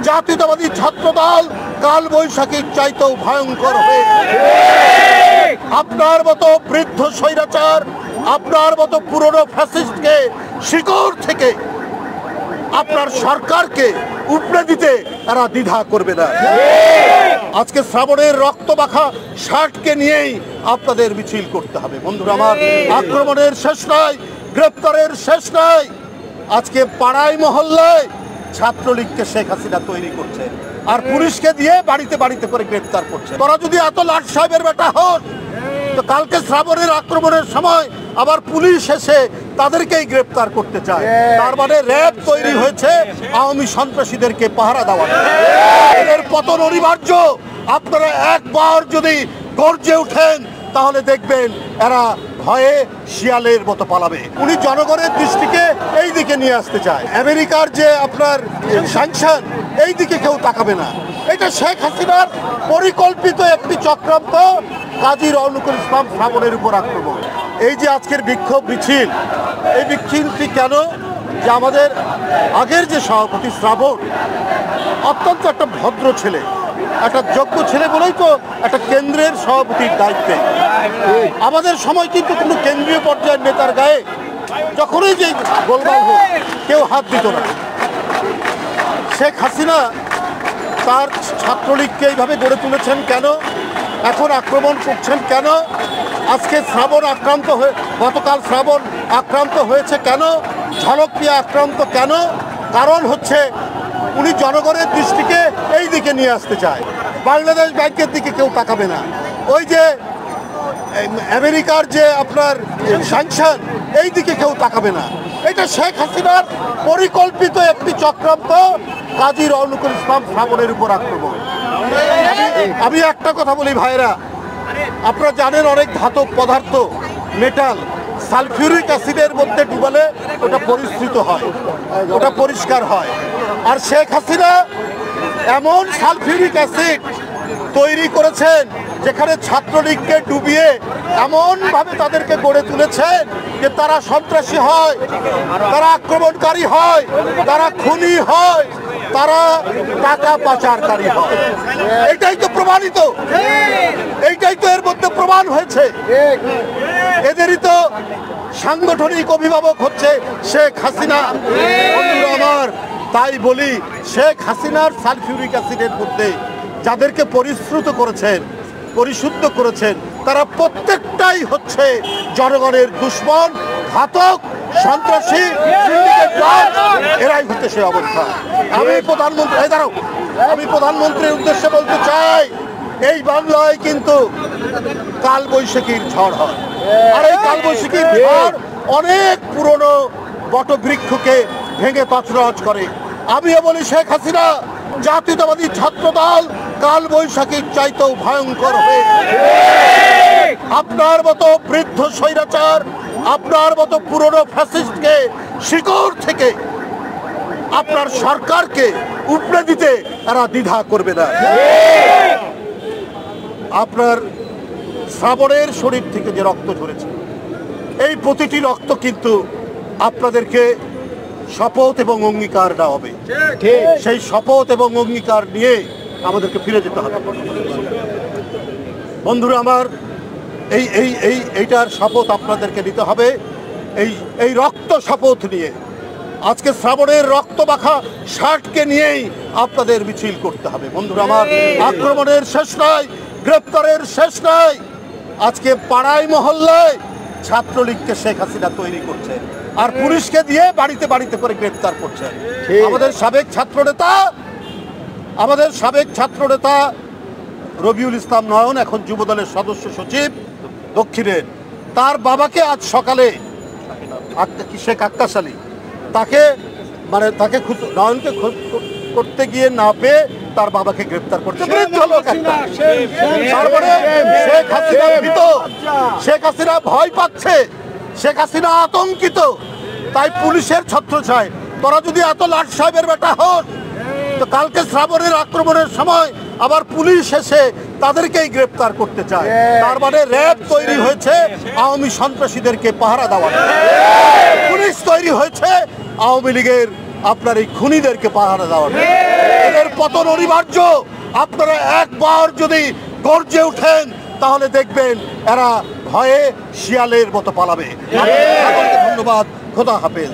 জাতীয়তাবাদী ছাত্রদল কাল বৈশাখীর চাইতেও ভয়ঙ্কর হয়ে আপনার মতো বৃদ্ধ স্বৈরাচার, আপনার মতো পুরনো ফ্যাসিস্টকে শিকড় থেকে আপনার সরকারকে উপড়ে দিতে তারা দ্বিধা করবে না। আজকে শ্রাবণের রক্ত মাখা শার্টকে নিয়েই আপনাদের মিছিল করতে হবে। বন্ধুরা আমার, আক্রমণের শেষ নাই, গ্রেপ্তারের শেষ নাই। আজকে পাড়ায় মহল্লায় ছাত্রলীগকে শেখ হাসিনা তৈরি করছে, আর পুলিশকে দিয়ে বাড়িতে বাড়িতে করে গ্রেপ্তার করছে। তোরা যদি এত লাট সাহেবের বেটা হন, তো কালকে শ্রাবণের আক্রমণের সময় আবার পুলিশ এসে তাদেরকেই গ্রেপ্তার করতে চায়। তার মানে র্যাব তৈরি হয়েছে আওয়ামী সন্ত্রাসীদেরকে পাহারা দেওয়ার। এদের পতন অনিবার্য। আপনারা একবার যদি গর্জে উঠেন তাহলে দেখবেন এরা ভয়ে শিয়ালের মতো পালাবে। উনি জনগণের দৃষ্টিকে এই দিকে নিয়ে আসতে চায়। আমেরিকার যে আপনার স্যাংশন, এই দিকে কেউ তাকাবে না। এটা শেখ হাসিনার পরিকল্পিত একটি চক্রান্ত, কাজী রওনকুল ইসলাম শ্রাবণের উপর আক্রমণ। এই যে আজকের বিক্ষোভ মিছিল, এই মিছিলটি কেন? যে আমাদের আগের যে সভাপতি শ্রাবণ অত্যন্ত একটা ভদ্র ছেলে, একটা যোগ্য ছেলে বলেই তো একটা কেন্দ্রের সভাপতির দায়িত্বে। আমাদের সময় কিন্তু কোনো কেন্দ্রীয় পর্যায়ের নেতার গায়ে যখনই যে গোলমাল হোক কেউ হাত দিত না। শেখ হাসিনা তার ছাত্রলীগকে এইভাবে গড়ে তুলেছেন কেন? এখন আক্রমণ করছেন কেন? আজকে শ্রাবণ আক্রান্ত হয়ে, গতকাল শ্রাবণ আক্রান্ত হয়েছে কেন? ঝলক প্রিয়া আক্রান্ত কেন? কারণ হচ্ছে উনি জনগণের দৃষ্টিকে এই দিকে নিয়ে আসতে চায়। বাংলাদেশ ব্যাংকের দিকে কেউ তাকাবে না। ওই যে আমেরিকার যে আপনার স্যাংশন, এই দিকে কেউ তাকাবে না। এটা শেখ হাসিনার পরিকল্পিত একটি চক্রান্ত, কাজী রওনকুল ইসলাম শ্রাবণের উপর আক্রমণ। আমি একটা কথা বলি ভাইরা, আপনারা জানেন অনেক ধাতব পদার্থ, মেটাল সালফিউরিক অ্যাসিডের মধ্যে ডুবালে ওটা পরিস্কৃত হয়, ওটা পরিষ্কার হয়। আর শেখ হাসিনা এমন সালফিউরিক অ্যাসিড তৈরি করেছেন যেখানে ছাত্রলীগকে ডুবিয়ে এমনভাবে তাদেরকে গড়ে তুলেছেন যে তারা সন্ত্রাসী হয়, তারা আক্রমণকারী হয়, তারা খুনি হয়, তারা টাকা পাচারকারী হয়। এইটাই তো প্রমাণিত, এইটাই তো এর মধ্যে প্রমাণ হয়েছে। এদেরই তো সাংগঠনিক অভিভাবক হচ্ছে শেখ হাসিনা। আমার তাই বলি, শেখ হাসিনার সালফিউরিক অ্যাসিডের মধ্যে যাদেরকে পরিশ্রুত করেছেন, পরিশুদ্ধ করেছেন, তারা প্রত্যেকটাই হচ্ছে জনগণের দুশ্মন, ঘাতক, সন্ত্রাসী, এরাই হচ্ছে সে অবস্থা। আমি প্রধানমন্ত্রীর উদ্দেশ্যে বলতে চাই, এই বাংলায় কিন্তু কাল বৈশাখীর ঝড় হয়, আর এই কাল বৈশাখীর ঝড় অনেক পুরনো বটবৃক্ষকে ভেঙে তছনছ করে। আমিও বলি, শেখ হাসিনা জাতীয়তাবাদী ছাত্রদল কাল বৈশাখীর চাইতেও ভয়ঙ্কর হয়ে আপনার মতো বৃদ্ধ স্বৈরাচার, আপনার মতো পুরনো ফ্যাসিস্টকে শিকড় থেকে আপনার সরকারকে উপড়ে দিতে তারা দ্বিধা করবে না। আপনার শ্রাবণের শরীর থেকে যে রক্ত ঝরেছে, এই প্রতিটি রক্ত কিন্তু আপনাদেরকে শপথ এবং অঙ্গীকার দেওয়া হবে। সেই শপথ এবং অঙ্গীকার নিয়ে আমাদেরকে ফিরে যেতে হবে। বন্ধুরা আমার, এইটার শপথ আপনাদেরকে নিতে হবে, এই রক্ত শপথ নিয়ে। আজকে শ্রাবণের রক্ত মাখা শার্টকে নিয়েই আপনাদের মিছিল করতে হবে। বন্ধুরা আমার, আক্রমণের শেষ নাই, গ্রেপ্তারের শেষ নাই। আজকে পাড়ায় মহল্লায় ছাত্রলীগকে শেখ হাসিনা তৈরি করছে, আর পুলিশকে দিয়ে বাড়িতে বাড়িতে করে গ্রেপ্তার করছে। আমাদের সাবেক ছাত্র নেতা রবিউল ইসলাম নয়ন, এখন যুবদলের সদস্য সচিব দক্ষিণের, তার বাবাকে আজ সকালে শেখ আক্কাস আলী তাকে নয়নকে করতে গিয়ে না পেয়ে তার বাবাকে গ্রেপ্তার করতে। তারপরে শেখ হাসিনা ভয় পাচ্ছে, শেখ হাসিনা আতঙ্কিত, তাই পুলিশের ছত্রছায়। তোরা যদি এত লাট সাহেবের বেটা হন, তো কালকে শ্রাবণের আক্রমণের সময় আবার পুলিশ এসে তাদেরকেই গ্রেপ্তার করতে চায়। তার মানে র্যাব তৈরি হয়েছে আওয়ামী সন্ত্রাসীদেরকে পাহারা দেওয়ার, পুলিশ তৈরি হয়েছে আওয়ামী লীগের আপনার এই খুনিদেরকে পাহারা দেওয়ার। এদের পতন অনিবার্য। আপনারা একবার যদি গর্জে উঠেন তাহলে দেখবেন এরা ভয়ে শিয়ালের মতো পালাবে। সকলকে ধন্যবাদ। খোদা হাফেজ।